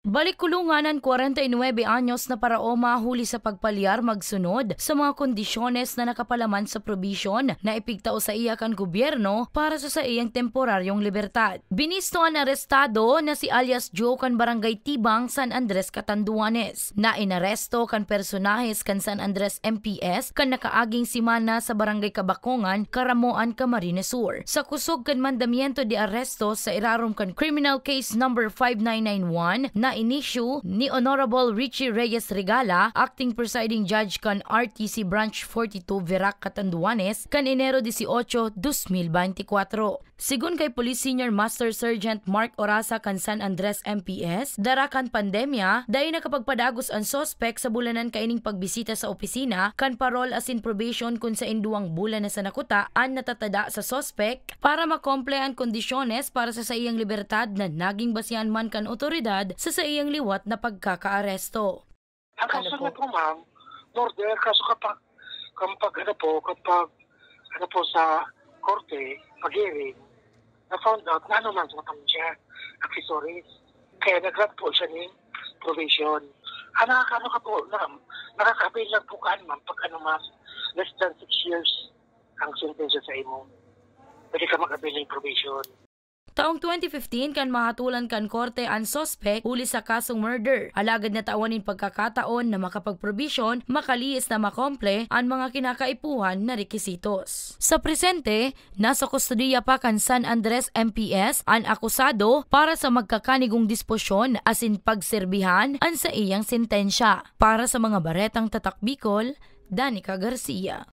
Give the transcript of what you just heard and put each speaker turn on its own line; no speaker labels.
Balik kulungan ng 49 anyos na parao mahuli sa pagpalyar magsunod sa mga kondisyones na nakapalaman sa probisyon na ipigtao sa iya kan gobyerno para sa iyang temporaryong libertad. Binisto ang arestado na si alias Joe kan Barangay Tibang, San Andres, Catanduanes. Na inaresto kan personahes kan San Andres MPS kan nakaaging simana sa Barangay Kabakongan, Karamoan, Camarines Sur. Sa kusog kan mandamiento de arresto sa irarom kan criminal case number 5991 na inisyu ni Honorable Richie Reyes Regala, Acting Presiding Judge kan RTC Branch 42 Verac, Catanduanes, kan Enero 18, 2024. Sigun kay Police Senior Master Sergeant Mark Orasa kan San Andres MPS, darakan pandemya, dahil nakapagpadagos ang sospek sa bulanan kaining pagbisita sa opisina kan parol as in probation kun sa induang bulan na sa nakuta ang natatada sa sospek para makomple ang kondisyones para sa iyang libertad na naging basihan man kan otoridad sa iyang liwat na pagkakaaresto.
Ang kaso na po, ma'am, order, kaso kapag sa korte, pag-hearing, na-found out na naman sa siya, accessories. Kaya nag-grant po siya ng probation. Nakaka-avail lang po kaan, ma'am, pag less than 6 years ang sentensya sa imo. Pwede ka mag-avail ng probation.
Taong 2015 kan mahatulan kan korte ang sospek huli sa kasong murder. Alagad na tawanin pagkakataon na makapag-probisyon, makaliis na makomple ang mga kinakaipuhan na rekisitos. Sa presente, nasa kustodiya pa kan San Andres MPS ang akusado para sa magkakanigong disposyon asin pagserbihan ang sa iyang sentensya. Para sa mga baretang tatak Bicol, Danica Garcia.